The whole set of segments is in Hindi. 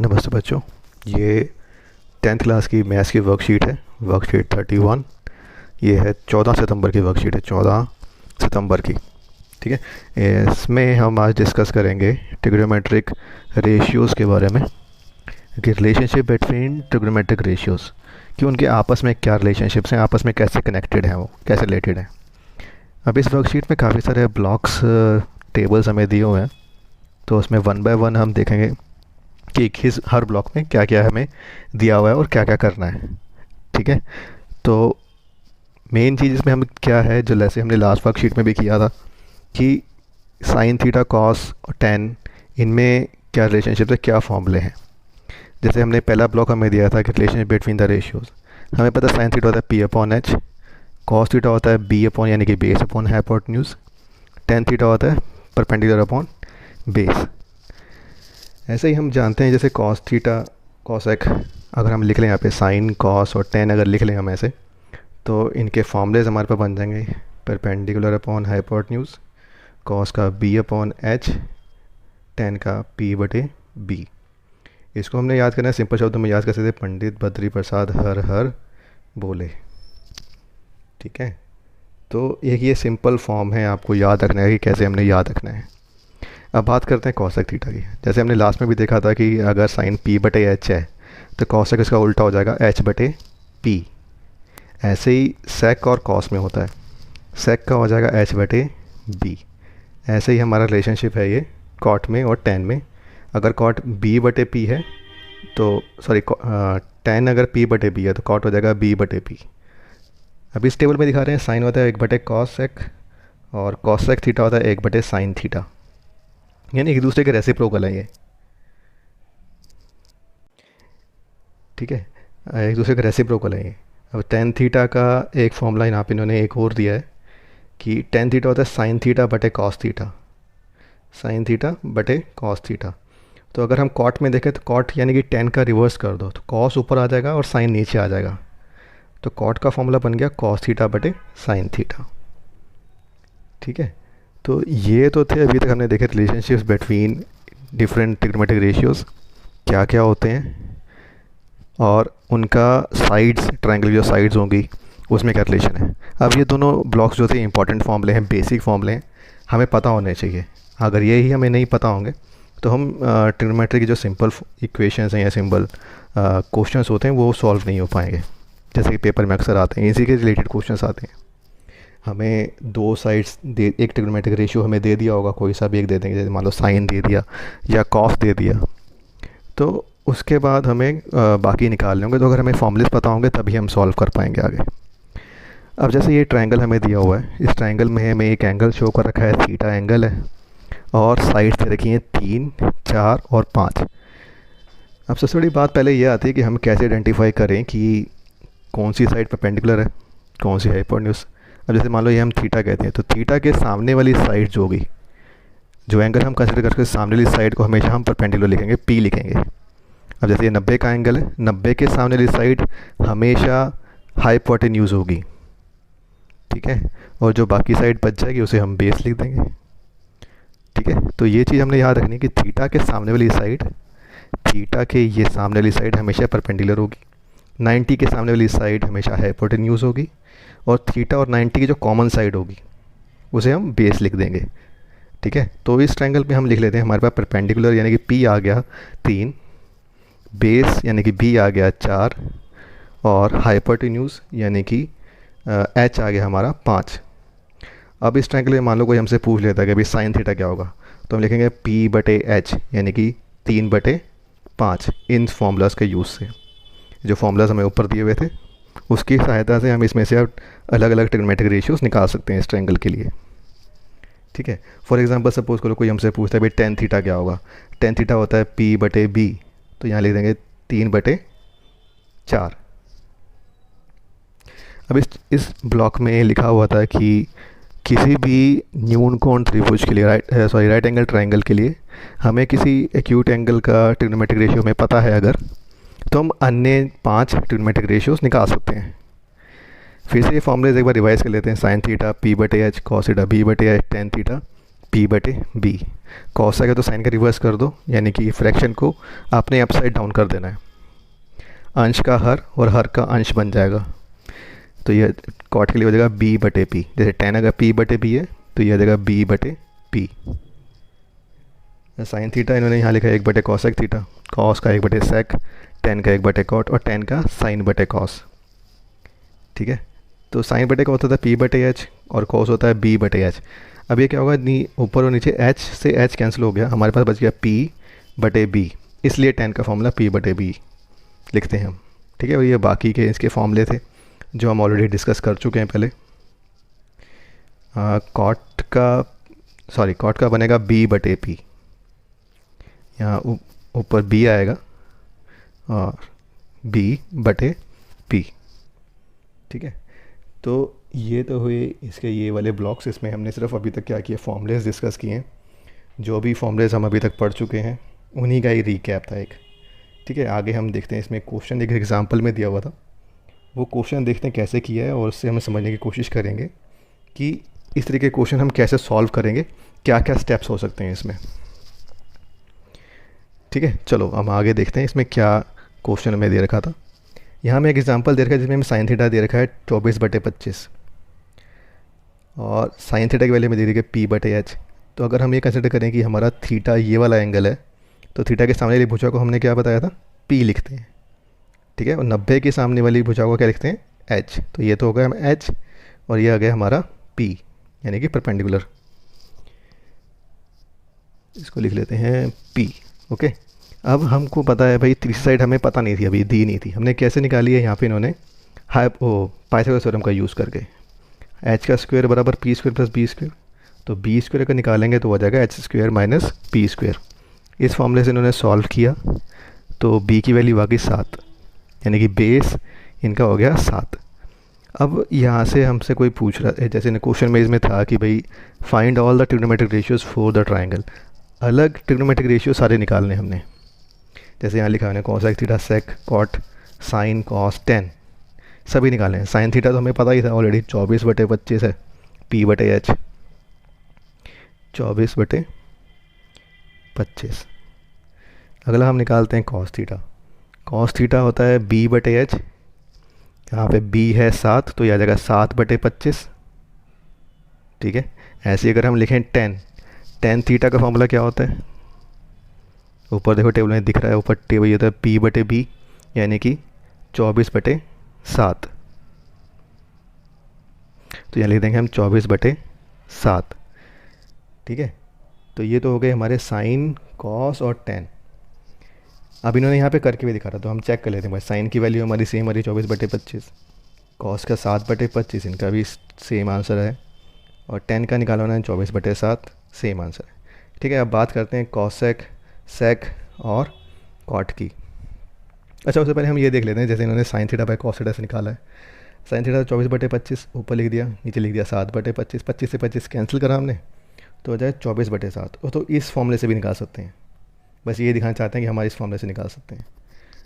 नमस्ते बच्चों। ये 10th क्लास की मैथ्स की वर्कशीट है, वर्कशीट 31। ये है 14 सितंबर की वर्कशीट है, 14 सितंबर की। ठीक है, इसमें हम आज डिस्कस करेंगे ट्रिग्नोमेट्रिक रेशियोज़ के बारे में, कि रिलेशनशिप बिटवीन ट्रिग्नोमेट्रिक रेशियोज़, कि उनके आपस में क्या रिलेशनशिप्स हैं, आपस में कैसे कनेक्टेड हैं, वो कैसे रिलेटेड हैं। अब इस वर्कशीट में काफ़ी सारे ब्लॉक्स टेबल्स हमें दिए हुए हैं, तो उसमें वन बाय वन हम देखेंगे कि हर ब्लॉक में क्या क्या हमें दिया हुआ है और क्या क्या करना है। ठीक है, तो मेन चीज़ इसमें हम क्या है, जो जैसे हमने लास्ट वर्कशीट में भी किया था, कि साइन थीटा कॉस और टेन, इनमें क्या रिलेशनशिप है, क्या फॉर्मूले हैं। जैसे हमने पहला ब्लॉक हमें दिया था कि रिलेशनशिप बिटवीन द रेशियोज़, हमें पता है साइन थीटा होता है P upon H, cos theta होता है बी अपॉन यानी कि base upon hypotenuse, tan theta होता है परपेंडिकुलर अपॉन बेस। ऐसे ही हम जानते हैं जैसे कॉस थीटा कॉस एक, अगर हम लिख लें यहाँ पे साइन कॉस और टेन अगर लिख लें हम ऐसे, तो इनके फॉर्मूलेज हमारे पास बन जाएंगे परपेंडिकुलर अपॉन हाइपोटेन्यूज, कॉस का बी अपॉन एच, टेन का पी बटे बी। इसको हमने याद करना है, सिंपल शब्दों में याद कर सकते, पंडित बद्री प्रसाद हर हर बोले। ठीक है, तो एक ये सिंपल फॉर्म है, आपको याद रखना है कि कैसे हमने याद रखना है। अब बात करते हैं कॉसेक थीटा की। जैसे हमने लास्ट में भी देखा था कि अगर साइन पी बटे एच है तो कॉसेक इसका उल्टा हो जाएगा एच बटे पी। ऐसे ही सेक और कॉस में होता है, सेक का हो जाएगा एच बटे बी। ऐसे ही हमारा रिलेशनशिप है ये कॉट में और टेन में। अगर कॉट बी बटे पी है तो सॉरी टेन अगर पी बटे बी है तो कॉट हो जाएगा बी बटे पी। अब इस टेबल में दिखा रहे हैं साइन होता है एक बटे कॉस सेक और कॉस सेक थीटा होता है एक बटे साइन थीटा, यानी एक दूसरे के रेसिप्रोकल है ये। ठीक है, एक दूसरे के रेसिप्रोकल है ये। अब टेन थीटा का एक फॉर्मूला यहाँ पे इन्होंने एक और दिया है कि टेन थीटा होता है साइन थीटा बटे कॉस थीटा, साइन थीटा बटे कॉस थीटा। तो अगर हम कॉट में देखें तो कॉट यानी कि टेन का रिवर्स कर दो तो कॉस ऊपर आ जाएगा और साइन नीचे आ जाएगा, तो कॉट का फॉर्मूला बन गया कॉस थीटा बटे साइन थीटा। ठीक है, तो ये तो थे अभी तक हमने देखे relationships between different trigonometric ratios, क्या क्या होते हैं और उनका साइड्स, ट्रायंगल जो साइड्स होंगी उसमें क्या रिलेशन है। अब ये दोनों ब्लॉक्स जो थे इंपॉर्टेंट फॉर्मूले हैं, बेसिक फॉर्मूले हैं, हमें पता होने चाहिए। अगर ये ही हमें नहीं पता होंगे तो हम ट्रिग्नोमेट्री की जो सिंपल इक्वेशंस हैं या सिंपल क्वेश्चंस होते हैं वो सॉल्व नहीं हो पाएंगे। जैसे कि पेपर में अक्सर आते हैं, इसी के रिलेटेड क्वेश्चंस आते हैं। हमें दो साइड्स दे, एक ट्रिग्नोमेट्रिक रेशियो हमें दे दिया होगा, कोई सा भी एक दे देंगे, जैसे मान लो साइन दे दिया या कॉस दे दिया, तो उसके बाद हमें बाकी निकालने होंगे। तो अगर हमें फॉर्मूलेस पता होंगे तभी हम सॉल्व कर पाएंगे आगे। अब जैसे ये ट्रायंगल हमें दिया हुआ है, इस ट्रायंगल में हमें एक एंगल शो कर रखा है, थीटा एंगल है, और साइड्स दे रखी हैं 3, 4 और 5। अब सबसे बड़ी बात पहले ये आती है कि हम कैसे आइडेंटिफाई करें कि कौन सी साइड परपेंडिकुलर है, कौन सी हाइपोटेन्यूज। अब जैसे मान लो ये हम थीटा कहते हैं, तो थीटा के सामने वाली साइड जो होगी, जो एंगल हम कंसिडर करके सामने वाली साइड को हमेशा हम परपेंडिकुलर लिखेंगे, पी लिखेंगे। अब जैसे ये 90 का एंगल है, 90 के सामने वाली साइड हमेशा हाइपोटेन्यूज होगी। ठीक है, और जो बाकी साइड बच जाएगी उसे हम बेस लिख देंगे। ठीक है, तो ये चीज़ हमने याद रखनी है कि थीटा के सामने वाली साइड, थीटा के ये सामने वाली साइड हमेशा परपेंडिकुलर होगी, 90 के सामने वाली साइड हमेशा हाइपोटेन्यूज होगी, और थीटा और 90 की जो कॉमन साइड होगी उसे हम बेस लिख देंगे। ठीक है, तो इस ट्रायंगल में हम लिख लेते हैं, हमारे पास परपेंडिकुलर यानी कि पी आ गया 3, बेस यानी कि बी आ गया 4, और हाइपोटेन्यूज यानी कि एच आ गया हमारा 5। अब इस ट्रायंगल में मान लो कोई हमसे पूछ लेता है कि भाई साइन थीटा क्या होगा, तो हम लिखेंगे पी बटे एच यानी कि 3 बटे 5। इन फॉर्मूलाज के यूज़ से, जो फॉर्मूलाज हमें ऊपर दिए हुए थे उसकी सहायता से हम इसमें से अब अलग अलग ट्रिग्नोमेट्रिक रेशियोज़ निकाल सकते हैं इस ट्रायंगल के लिए। ठीक है, फॉर एग्जांपल सपोज करो कोई हमसे पूछता है भाई टेन थीटा क्या होगा, टेन थीटा होता है पी बटे बी, तो यहाँ लिख देंगे 3 बटे 4। अब इस ब्लॉक में लिखा हुआ था कि किसी भी न्यून कोण त्रिभुज के लिए, राइट एंगल ट्रायंगल के लिए हमें किसी एक्यूट एंगल का ट्रिग्नोमेट्रिक रेशियो हमें पता है अगर, तो हम अन्य 5 ट्रिग्नोमेट्रिक रेशियोज़ निकाल सकते हैं। फिर से ये फॉर्मूलेज एक बार रिवाइज कर लेते हैं, साइन थीटा पी बटे एच, कॉस थीटा बी बटे एच, टेन थीटा पी बटे बी। कॉस आएगा तो साइन का रिवर्स कर दो, यानी कि फ्रैक्शन को आपने अपसाइड डाउन कर देना है। अंश का हर और हर का अंश बन जाएगा, तो ये कॉट के लिए हो जाएगा बी बटे पी। जैसे टेन अगर पी बटे बी है तो ये आ जाएगा बी बटे पी। साइन थीटा इन्होंने यहाँ लिखा है 1 बटे कॉसेक थीटा, कॉस का 1 बटे सेक, टेन का 1 बटे कॉट और टेन का साइन बटे कॉस। ठीक है, तो साइन बटे का होता था पी बटे एच और कॉस होता है बी बटे एच। अब ये क्या होगा, ऊपर और नीचे एच से एच कैंसिल हो गया, हमारे पास बच गया पी बटे बी, इसलिए टेन का फॉर्मूला पी बटे बी लिखते हैं हम। ठीक है, और ये बाकी के इसके फॉर्मूले थे जो हम ऑलरेडी डिस्कस कर चुके हैं पहले। कॉट का बनेगा बी बटे पी, यहाँ ऊपर बी आएगा और बी बटे पी। ठीक है, तो ये तो हुए इसके ये वाले ब्लॉक्स। इसमें हमने सिर्फ अभी तक क्या किया, फॉर्मूलेस डिस्कस किए हैं। जो भी फॉर्मूलेस हम अभी तक पढ़ चुके हैं उन्हीं का ही रीकैप था एक। ठीक है, आगे हम देखते हैं, इसमें क्वेश्चन एक एग्जांपल में दिया हुआ था, वो क्वेश्चन देखते हैं कैसे किया है और उससे हम समझने की कोशिश करेंगे कि इस तरीके के क्वेश्चन हम कैसे सॉल्व करेंगे, क्या क्या स्टेप्स हो सकते हैं इसमें। ठीक है, चलो हम आगे देखते हैं इसमें क्या क्वेश्चन में दे रखा था। यहाँ में एक एग्जांपल दे रखा है जिसमें हमें साइन थीटा दे रखा है 24/25 और साइन थीटा की वैल्यू में दे रही है पी बटे एच। तो अगर हम ये कंसिडर करें कि हमारा थीटा ये वाला एंगल है, तो थीटा के सामने वाली भुजा को हमने क्या बताया था, पी लिखते हैं। ठीक है, और 90 के सामने वाली भुजा को क्या लिखते हैं, एच। तो ये तो हो गया हम एच और ये आ गया हमारा पी, यानी कि परपेंडिकुलर। इसको लिख लेते हैं पी। ओके, अब हमको पता है भाई तीसरी साइड हमें पता नहीं थी, अभी दी नहीं थी, हमने कैसे निकाली है, यहाँ पे इन्होंने पाइथागोरस थ्योरम का यूज़ करके। एच का स्क्वायर बराबर P square plus B square, तो बी स्क्वायर का निकालेंगे तो हो जाएगा H square minus P square. इस फॉर्मूले से इन्होंने सॉल्व किया तो बी की वैल्यू आ गई 7, यानी कि बेस इनका हो गया 7। अब यहाँ से हमसे कोई पूछ रहा है, जैसे क्वेश्चन में इसमें था कि भाई find all the trigonometric ratios for the triangle. अलग ट्रिग्नोमेट्रिक रेशियो सारे निकालने हमने, जैसे यहाँ लिखा है cos theta sec cot sine cos tan, सभी निकाले हैं। साइन थीटा तो हमें पता ही था ऑलरेडी 24/25 है, पी बटे एच 24/25। अगला हम निकालते हैं कॉस थीटा। कॉस थीटा होता है बी बटे एच, यहाँ पे बी है 7 तो यह आ जाएगा 7/25। ठीक है, ऐसे ही अगर हम लिखें टेन थीटा का फॉर्मूला क्या होता है, ऊपर देखो टेबल में दिख रहा है, ऊपर टेबल ये होता है पी बटे बी, यानी कि 24/7। तो यहाँ लिख देंगे हम 24/7। ठीक है, तो ये तो हो गए हमारे साइन कॉस और टेन। अब इन्होंने यहाँ पे करके भी दिखा रहा, तो हम चेक कर लेते हैं भाई। साइन की वैल्यू हमारी सेम आ रही 24/25, कॉस का 7/25, इनका भी सेम आंसर है, और टेन का निकाला उन्होंने 24/7, सेम आंसर है। ठीक है, अब बात करते हैं कॉसेक सेक और कॉट की। अच्छा, उससे पहले हम ये देख लेते हैं, जैसे इन्होंने sine theta by cos theta से निकाला है। साइन थीटा 24/25 ऊपर लिख दिया, नीचे लिख दिया 7/25, 25 से 25 कैंसिल करा हमने तो हो जाए 24/7। तो इस फॉर्मूले से भी निकाल सकते हैं, बस ये दिखाना चाहते हैं कि हमारे इस फॉर्मूले से निकाल सकते हैं।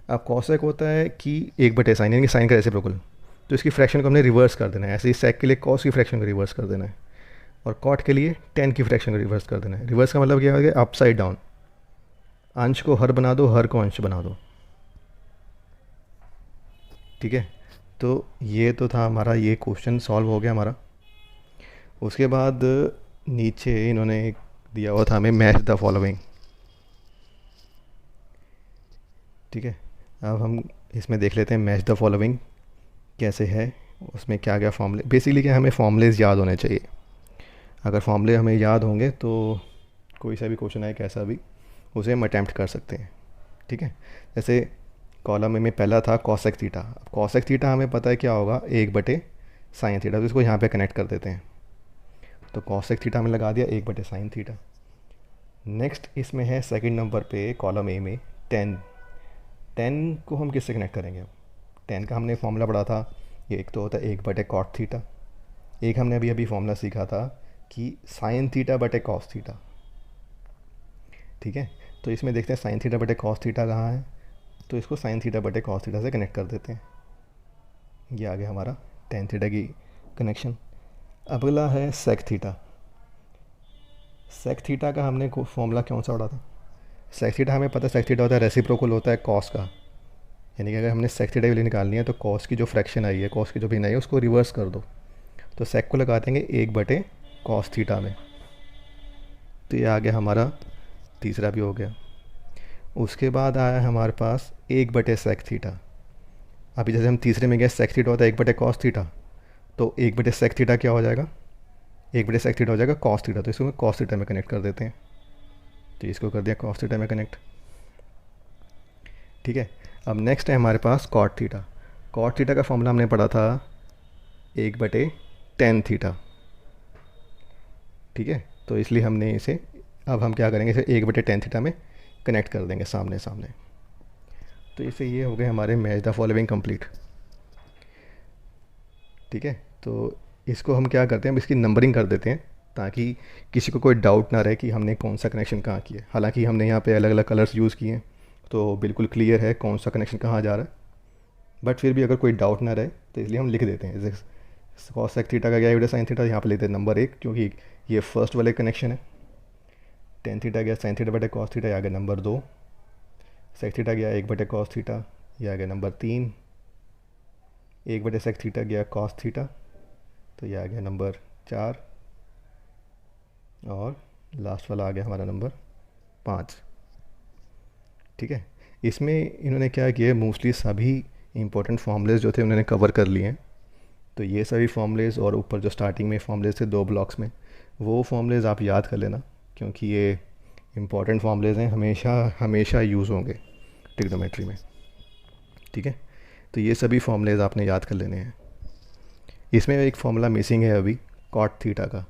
अब कॉसेक होता है कि 1/sin, यानी कि साइन का रेसिप्रोकल, तो इसकी फ्रैक्शन को हमने रिवर्स कर देना है। ऐसे ही सेक के लिए कॉस की फ्रैक्शन को रिवर्स कर देना है, और कॉट के लिए टेन की फ्रैक्शन को रिवर्स कर देना है। रिवर्स का मतलब क्या हो गया, अपसाइड डाउन, अंश को हर बना दो, हर को अंश बना दो। ठीक है, तो ये तो था हमारा, ये क्वेश्चन सॉल्व हो गया हमारा। उसके बाद नीचे इन्होंने दिया हुआ था हमें मैच द फॉलोइंग। ठीक है, अब हम इसमें देख लेते हैं मैच द फॉलोइंग कैसे है, उसमें क्या क्या फॉर्मूले। बेसिकली क्या, हमें फॉर्मूलेज याद होने चाहिए। अगर फॉर्मूले हमें याद होंगे तो कोई सा भी क्वेश्चन आए कैसा भी, उसे हम अटैम्प्ट कर सकते हैं। ठीक है, जैसे कॉलम में पहला था कॉसेक थीटा। अब कॉसेक थीटा हमें पता है क्या होगा, 1/sin थीटा, तो इसको यहाँ पे कनेक्ट कर देते हैं। तो कॉसेक थीटा में लगा दिया 1/sin थीटा। नेक्स्ट इसमें है सेकंड नंबर पे कॉलम ए में टेन को हम किससे कनेक्ट करेंगे। अब टेन का हमने फॉर्मूला पढ़ा था, ये एक तो होता है 1/cot थीटा, एक हमने अभी अभी फॉर्मूला सीखा था कि साइन थीटा बटे कॉस थीटा। ठीक है, तो इसमें देखते हैं साइन थीटा बटे कॉस थीटा कहाँ है, तो इसको साइन थीटा बटे कॉस थीटा से कनेक्ट कर देते हैं। ये आ गया हमारा टेन थीटा की कनेक्शन। अगला है सेक थीटा। सेक थीटा का हमने फॉर्मूला कौन सा पढ़ा था? सेक थीटा हमें पता है, सेक थीटा होता है रेसिप्रोकल होता है कॉस का। यानी कि अगर हमने सेक थीटा की वैल्यू निकालनी है तो कॉस की जो फ्रैक्शन आई है, कॉस की जो भिन्न आई है, उसको रिवर्स कर दो। तो सेक को लगा देंगे 1/cos थीटा में। तो ये आ गया हमारा, तीसरा भी हो गया। उसके बाद आया हमारे पास 1/sec थीटा। अभी जैसे हम तीसरे में गए, सेक थीटा होता है 1/cos थीटा, तो 1/sec थीटा क्या हो जाएगा? 1/sec थीटा हो जाएगा cos थीटा। तो इसको cos थीटा में कनेक्ट कर देते हैं। तो इसको कर दिया cos थीटा में कनेक्ट। ठीक है, अब नेक्स्ट है हमारे पास cot थीटा। cot थीटा का फॉर्मूला हमने पढ़ा था 1/tan थीटा। ठीक है, तो इसलिए हमने इसे, अब हम क्या करेंगे, इसे 1/tan थीटा में कनेक्ट कर देंगे सामने सामने। तो इससे ये हो गए हमारे मैच द फॉलोइंग कंप्लीट। ठीक है, तो इसको हम क्या करते हैं, हम इसकी नंबरिंग कर देते हैं ताकि किसी को कोई डाउट ना रहे कि हमने कौन सा कनेक्शन कहाँ किया है। हालांकि हमने यहाँ पे अलग अलग कलर्स यूज़ किए हैं तो बिल्कुल क्लियर है कौन सा कनेक्शन कहाँ जा रहा है, बट फिर भी अगर कोई डाउट ना रहे तो इसलिए हम लिख देते हैं। जैसे कॉस सेक थीटा का गया साइन थीटा, यहाँ पे लेते हैं नंबर 1 क्योंकि ये फर्स्ट वाले कनेक्शन है। टेन थीटा गया साइन थीटा बटे कॉस थीटा, ये आ गया नंबर 2। सेक थीटा गया 1/cos थीटा, ये आ गया नंबर 3। 1/sec थीटा गया कॉस थीटा, तो ये आ गया नंबर 4। और लास्ट वाला आ गया हमारा नंबर 5। ठीक है, इसमें इन्होंने क्या किया है, मोस्टली सभी इंपॉर्टेंट फॉर्मूलेज जो थे उन्होंने कवर कर लिए हैं। तो ये सभी फॉर्मूलेज और ऊपर जो स्टार्टिंग में फॉर्मूलेज थे 2 ब्लॉक्स में, वो फॉर्मूलेज आप याद कर लेना क्योंकि ये इंपॉर्टेंट फॉर्मूलेज हैं, हमेशा हमेशा यूज़ होंगे ट्रिग्नोमेट्री में। ठीक है, तो ये सभी फॉर्मूलेज आपने याद कर लेने हैं। इसमें एक फॉर्मूला मिसिंग है अभी, कॉट थीटा का।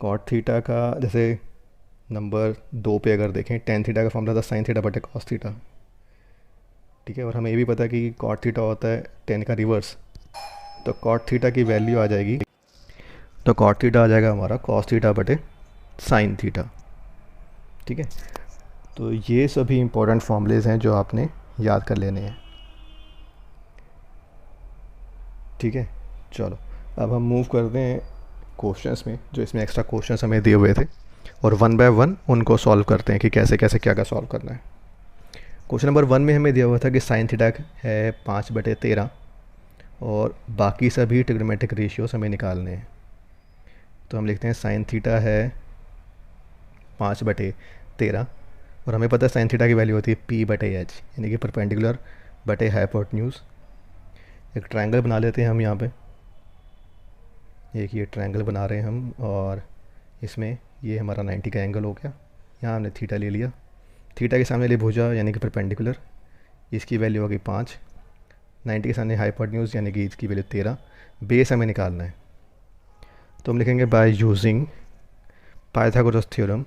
कॉट थीटा का जैसे नंबर 2 पे अगर देखें, टेन थीटा का फॉर्मूला था साइन थीटा बटे कॉस थीटा। ठीक है, और हमें ये भी पता है कि कॉट थीटा होता है टेन का रिवर्स। तो कॉट थीटा की वैल्यू आ जाएगी, तो कॉट थीटा आ जाएगा हमारा कॉस थीटा बटे साइन थीटा। ठीक है, तो ये सभी इंपॉर्टेंट फॉर्मूलेज हैं जो आपने याद कर लेने हैं। ठीक है, चलो अब हम मूव करते हैं क्वेश्चंस में, जो इसमें एक्स्ट्रा क्वेश्चंस हमें दिए हुए थे, और 1 बाय 1 उनको सॉल्व करते हैं कि कैसे कैसे क्या क्या सॉल्व करना है। क्वेश्चन नंबर 1 में हमें दिया हुआ था कि साइन थीटा है 5/13 और बाकी सभी ट्रिग्नोमेट्रिक रेशियोज हमें निकालने हैं। तो हम लिखते हैं साइन थीटा है 5/13 और हमें पता है साइन थीटा की वैल्यू होती है P/h, यानी कि परपेंडिकुलर बटे हाइपोटेन्यूज। एक ट्रायंगल बना लेते हैं हम यहाँ पे, एक ये ट्रायंगल बना रहे हैं हम, और इसमें ये हमारा 90 का एंगल हो गया। यहाँ हमने थीटा ले लिया, थीटा के सामने ले भुजा यानी कि परपेंडिकुलर, इसकी वैल्यू होगी 5। 90 के सामने हाइपोटेन्यूज यानी कि इसकी वैल्यू 13। बेस हमें निकालना है, तो हम लिखेंगे by using Pythagoras theorem.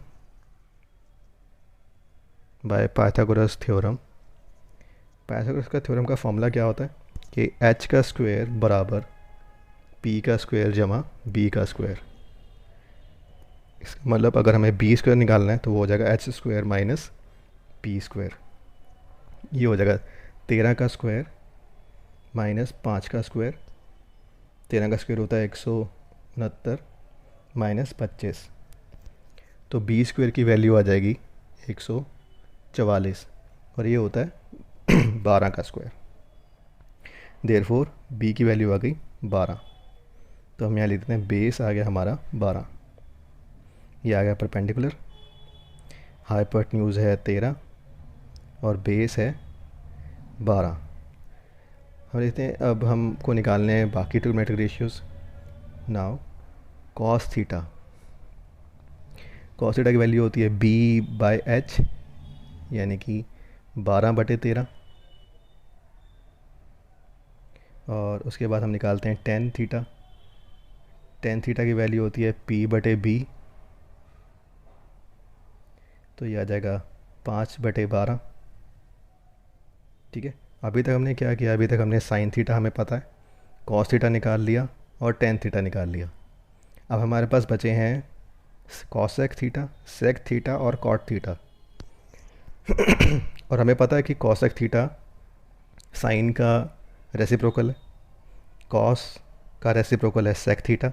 By Pythagoras theorem, Pythagoras का थ्योरम का फॉर्मूला क्या होता है कि h का स्क्वायर बराबर p का स्क्वायर जमा b का स्क्वायर। इसका मतलब अगर हमें b स्क्वायर निकालना है तो वो हो जाएगा h square minus p square. ये हो जाएगा 13 का स्क्वायर माइनस 5 का स्क्वायर। 13 का स्क्वायर होता है 169 माइनस 25, तो b स्क्वायर की वैल्यू आ जाएगी 144 और ये होता है 12 का स्क्वायर। देयरफॉर b की वैल्यू आ गई 12। तो हम यहाँ लिखते हैं बेस आ गया हमारा 12, ये आ गया परपेंडिकुलर, हाइपोटेन्यूज है 13 और बेस है 12। हम लिखते हैं, अब हमको निकालने हैं बाकी trigonometric ratios. Now cos theta, cos theta की वैल्यू होती है B/h यानी कि 12/13, और उसके बाद हम निकालते हैं टेन थीटा। टेन थीटा की वैल्यू होती है P/b, तो ये आ जाएगा 5/12। ठीक है, अभी तक हमने क्या किया, अभी तक हमने साइन थीटा हमें पता है, कॉस थीटा निकाल लिया और टेन थीटा निकाल लिया। अब हमारे पास बचे हैं कॉसेक थीटा, सेक थीटा और कॉट थीटा। और हमें पता है कि कॉसेक थीटा साइन का रेसिप्रोकल है, कॉस का रेसिप्रोकल है सेक थीटा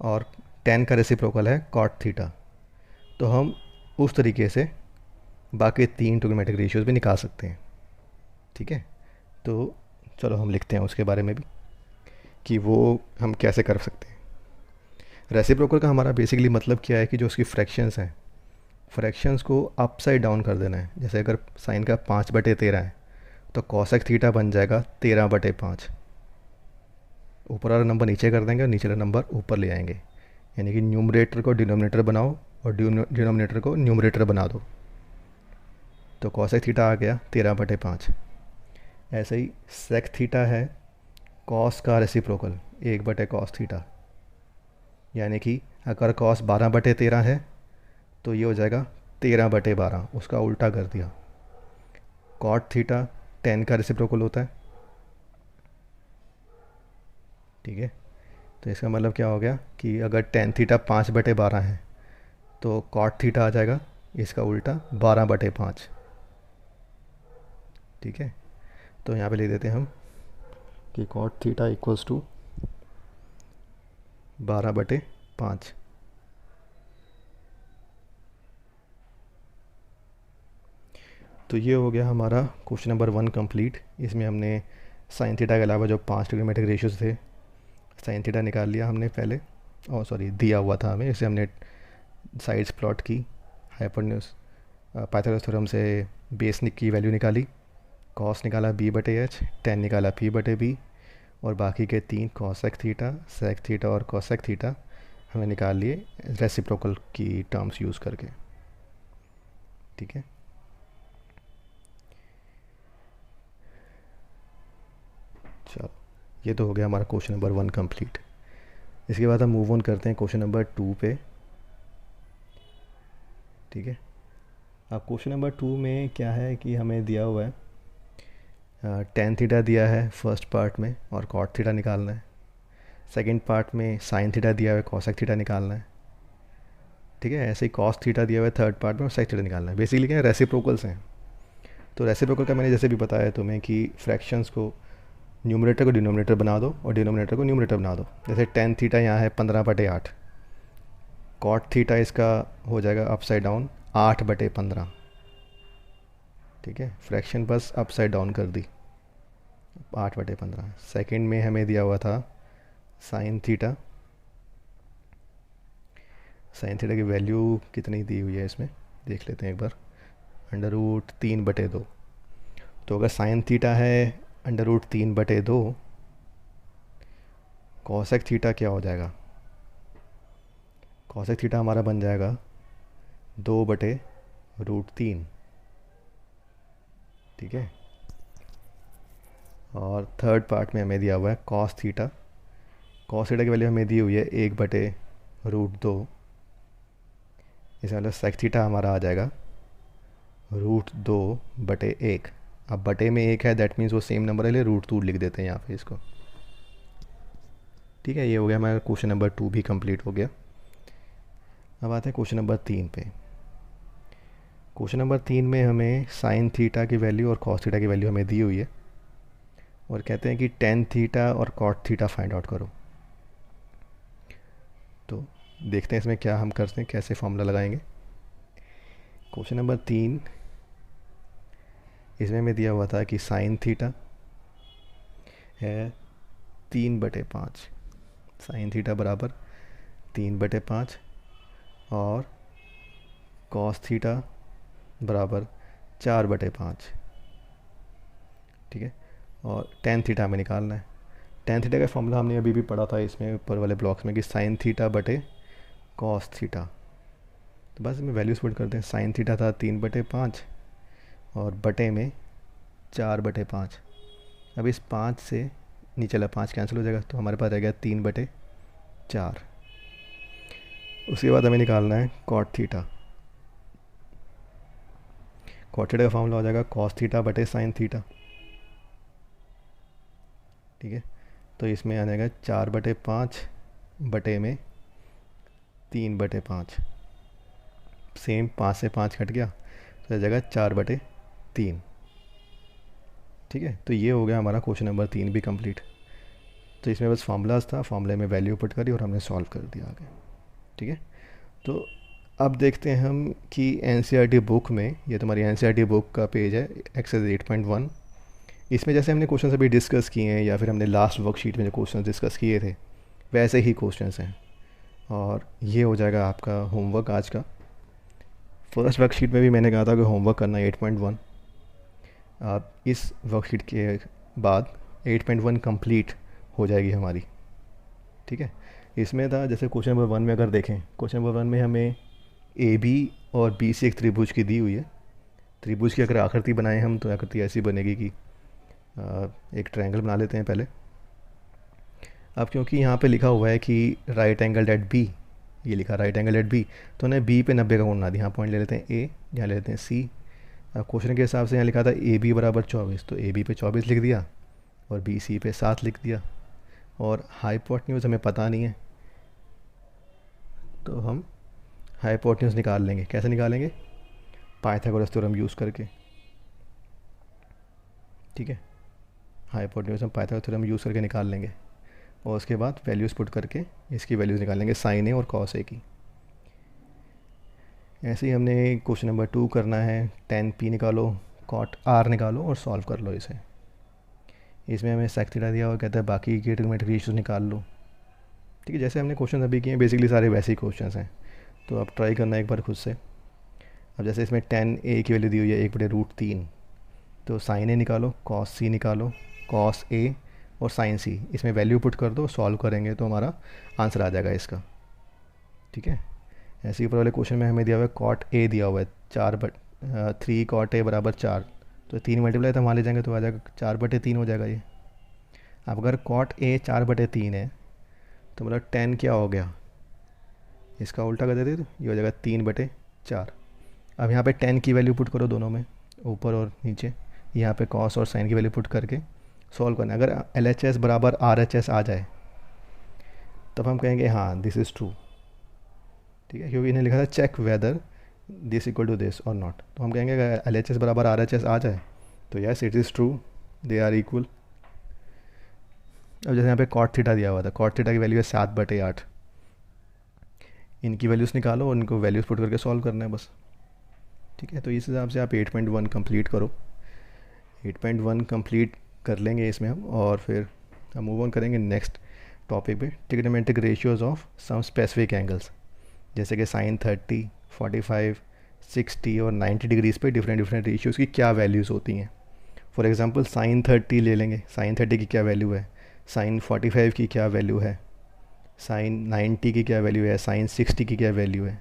और टेन का रेसिप्रोकल है कॉट थीटा। तो हम उस तरीके से बाकी 3 ट्रिग्नोमेट्रिक रेशियोज़ भी निकाल सकते हैं। ठीक है, तो चलो हम लिखते हैं उसके बारे में भी कि वो हम कैसे कर सकते हैं। रेसिप्रोकल का हमारा बेसिकली मतलब क्या है कि जो उसकी फ्रैक्शंस हैं, फ्रैक्शंस को अपसाइड डाउन कर देना है। जैसे अगर साइन का 5/13 है तो कॉसेक थीटा बन जाएगा 13/5। ऊपर वाला नंबर नीचे कर देंगे और नीचे वाला नंबर ऊपर ले आएंगे, यानी कि न्यूमरेटर को डिनोमिनेटर बनाओ और डिनोमिनेटर को न्यूमरेटर बना दो। तो कॉसेक थीटा आ गया 13/5। ऐसे ही सेक थीटा है कॉस का रेसिप्रोकल 1/cos थीटा, यानी कि अगर कॉस 12/13 है तो ये हो जाएगा 13/12, उसका उल्टा कर दिया। कॉट थीटा टेन का रेसिप्रोकल होता है। ठीक है, तो इसका मतलब क्या हो गया कि अगर टेन थीटा 5/12 है तो कॉट थीटा आ जाएगा इसका उल्टा 12/5। ठीक है, तो यहाँ पे लिख देते हैं हम कि कॉट थीटा इक्वल्स टू 12/5। तो ये हो गया हमारा क्वेश्चन नंबर 1 कंप्लीट। इसमें हमने साइन थीटा के अलावा जो 5 ट्रिग्नोमेट्रिक रेशियोज थे, साइन थीटा निकाल लिया हमने पहले, और सॉरी दिया हुआ था हमें, इसे हमने साइड्स प्लॉट की, हाइपोटेन्यूज पाइथागोरस थ्योरम से बेस की वैल्यू निकाली, कॉस निकाला b/h, टेन निकाला p/b, और बाकी के 3 कॉसेक थीटा, सेक थीटा और कॉसेक थीटा हमने निकाल लिए रेसिप्रोकल की टर्म्स यूज़ करके। ठीक है, चलो ये तो हो गया हमारा क्वेश्चन नंबर 1 कंप्लीट। इसके बाद हम मूव ऑन करते हैं क्वेश्चन नंबर 2 पे। ठीक है, अब क्वेश्चन नंबर 2 में क्या है कि हमें दिया हुआ है टेन थीटा दिया है फर्स्ट पार्ट में और कॉट थीटा निकालना है। सेकंड पार्ट में साइन थीटा दिया हुआ है, कॉसेक थीटा निकालना है। ठीक है, ऐसे ही कॉस थीटा दिया हुआ है थर्ड पार्ट में और सेक थीटा निकालना है। बेसिकली क्या है, रेसिप्रोकल्स हैं। तो रेसिप्रोकल का मैंने जैसे भी बताया तुम्हें कि फ्रैक्शंस को न्यूमरेटर को डिनोमिनेटर बना दो और डिनोमिनेटर को न्यूमरेटर बना दो। जैसे टेन थीटा यहाँ है 15/8, कॉट थीटा इसका हो जाएगा अपसाइड डाउन 8/15। ठीक है, फ्रैक्शन बस अपसाइड डाउन कर दी 8/15। सेकेंड में हमें दिया हुआ था साइन थीटा। साइन थीटा की वैल्यू कितनी दी हुई है इसमें देख लेते हैं एक बार, √3/2। तो अगर साइन थीटा है √3/2, कॉसेक थीटा क्या हो जाएगा, कॉसेक थीटा हमारा बन जाएगा 2/√3। ठीक है, और थर्ड पार्ट में हमें दिया हुआ है कॉस थीटा। कॉस थीटा की वैल्यू हमें दी हुई है 1/√2। इसका मतलब सेक थीटा हमारा आ जाएगा √2/1। अब बटे में 1 है, दैट मीन्स वो सेम नंबर है, लिए √2 लिख देते हैं यहाँ पे इसको। ठीक है, ये हो गया हमारा क्वेश्चन नंबर 2 भी कंप्लीट हो गया। अब आते हैं क्वेश्चन नंबर 3 पे। क्वेश्चन नंबर 3 में हमें साइन थीटा की वैल्यू और कॉस थीटा की वैल्यू हमें दी हुई है और कहते हैं कि टेन थीटा और कॉट थीटा फाइंड आउट करो। तो देखते हैं इसमें क्या हम करते हैं, कैसे फॉर्मूला लगाएंगे। क्वेश्चन नंबर 3, इसमें हमें दिया हुआ था कि साइन थीटा है 3/5, साइन थीटा बराबर 3/5, और कॉस थीटा बराबर 4/5। ठीक है, और टेन थीटा हमें निकालना है। टेन थीटा का फॉर्मूला हमने अभी भी पढ़ा था इसमें ऊपर वाले ब्लॉक्स में कि साइन थीटा बटे कॉस थीटा। तो बस इसमें वैल्यूज पुट करते हैं। साइन थीटा था 3/5 और बटे में 4/5। अब इस 5 से नीचे वाला 5 कैंसिल हो जाएगा तो हमारे पास रह गया 3/4। उसके बाद हमें निकालना है कॉट थीटा। कॉट थीटा का फॉर्मूला हो जाएगा कॉस थीटा बटे साइन थीटा। ठीक है, तो इसमें आ जाएगा 4/5 बटे में 3/5। सेम 5 से 5 कट गया तो आ जाएगा 4/3। ठीक है, तो ये हो गया हमारा क्वेश्चन नंबर 3 भी कंप्लीट। तो इसमें बस फार्मूलाज था, फार्मूले में वैल्यू पुट करी और हमने सॉल्व कर दिया आगे। ठीक है, तो अब देखते हैं हम कि एन बुक में, ये तुम्हारी एन बुक का पेज है, एक्सरसाइज 8.1। इसमें जैसे हमने क्वेश्चन अभी डिस्कस किए हैं या फिर हमने लास्ट वर्कशीट में जो क्वेश्चन डिस्कस किए थे वैसे ही क्वेश्चंस हैं, और ये हो जाएगा आपका होमवर्क आज का। फर्स्ट वर्कशीट में भी मैंने कहा था कि होमवर्क करना है 8.1। आप इस वर्कशीट के बाद 8.1 कंप्लीट हो जाएगी हमारी, ठीक है। इसमें था जैसे क्वेश्चन नंबर 1 में अगर देखें, क्वेश्चन नंबर 1 में हमें ए बी और बी सी एक त्रिभुज की दी हुई है। त्रिभुज की अगर आकृति बनाएं हम तो आकृति ऐसी बनेगी कि एक ट्रायंगल बना लेते हैं पहले। अब क्योंकि यहाँ पे लिखा हुआ है कि राइट एंगल एट बी, ये लिखा राइट एंगल एट बी, तो उन्हें बी पे 90 का कोण बना दिया। यहाँ पॉइंट ले लेते हैं ए, यहाँ ले लेते हैं सी। अब क्वेश्चन के हिसाब से यहाँ लिखा था ए बी बराबर 24, तो ए बी पे 24 लिख दिया और बी सी पे 7 लिख दिया। और हाइपोटेन्यूज हमें पता नहीं है, तो हम हाइपोटेन्यूज निकाल लेंगे। कैसे निकालेंगे? पाइथागोरस थ्योरम यूज़ करके, ठीक है। हाइपोटेन्यूज हम पाइथागोरस थ्योरम यूज़ करके निकाल लेंगे और उसके बाद वैल्यूज़ पुट करके इसकी वैल्यूज़ निकाल लेंगे, साइन ए और कॉस ए की। ऐसे ही हमने क्वेश्चन नंबर 2 करना है, tan p निकालो, cot r निकालो और सॉल्व कर लो इसे। इसमें हमें sec थीटा दिया हुआ, कहता है बाकी की ट्रिग्नोमेट्रिक रेशियोज निकाल लो, ठीक है। जैसे हमने क्वेश्चन अभी किए हैं बेसिकली सारे वैसे ही क्वेश्चन हैं, तो आप ट्राई करना एक बार खुद से। अब जैसे इसमें tan a की वैल्यू दी हुई है 1/√3, तो sin a निकालो, cos c निकालो, cos a और sin c, इसमें वैल्यू पुट कर दो, सॉल्व करेंगे तो हमारा आंसर आ जाएगा इसका, ठीक है। ऐसे ही ऊपर वाले क्वेश्चन में हमें दिया हुआ है cot a दिया हुआ है 3 cot a बराबर 4, तो 3 मल्टीप्लाई तो मान ले जाएंगे तो आ जाएगा 4/3 हो जाएगा ये। अब अगर cot a 4/3 है तो मतलब 10 क्या हो गया, इसका उल्टा कर देते तो ये हो जाएगा 3/4। अब यहाँ पे 10 की वैल्यू पुट करो दोनों में, ऊपर और नीचे। यहाँ पे cos और sin की वैल्यू पुट करके सॉल्व करना। अगर LHS बराबर RHS आ जाए तब हम कहेंगे हाँ दिस इज़ ट्रू, ठीक है, क्योंकि इन्हें लिखा था check whether this equal to this और नॉट, तो हम कहेंगे अगर LHS बराबर RHS आ जाए तो yes it is true, they are equal. अब जैसे यहाँ पे cot थीटा दिया हुआ था, cot थीटा की वैल्यू है 7/8, इनकी वैल्यूज़ निकालो और इनको वैल्यूज़ पुट करके सॉल्व करना है बस, ठीक है। तो इस हिसाब से आप 8.1 कंप्लीट करो। 8.1 कंप्लीट कर लेंगे इसमें हम, और फिर हम मूव ऑन करेंगे नेक्स्ट टॉपिक पे, trigonometric ratios of some specific angles, जैसे कि sin 30, 45, 60 और 90 डिग्रीज़ पे डिफरेंट डिफरेंट रेशियोज़ की क्या वैल्यूज़ होती हैं। फॉर एग्जांपल sin 30 ले लेंगे, sin 30 की क्या वैल्यू है, sin 45 की क्या वैल्यू है, sin 90 की क्या वैल्यू है, sin 60 की क्या वैल्यू है,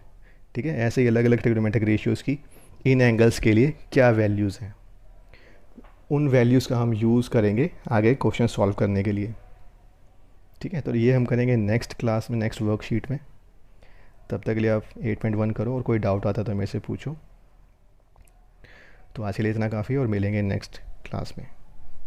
ठीक है। ऐसे ही अलग अलग ट्रिग्नोमेट्रिक रेशियोज़ की इन एंगल्स के लिए क्या वैल्यूज़ हैं, उन वैल्यूज़ का हम यूज़ करेंगे आगे क्वेश्चन सॉल्व करने के लिए, ठीक है। तो ये हम करेंगे नेक्स्ट क्लास में, नेक्स्ट वर्कशीट में। तब तक के लिए आप 8.1 करो और कोई डाउट आता तो मेरे से पूछो। तो आज के लिए इतना काफ़ी, और मिलेंगे नेक्स्ट क्लास में।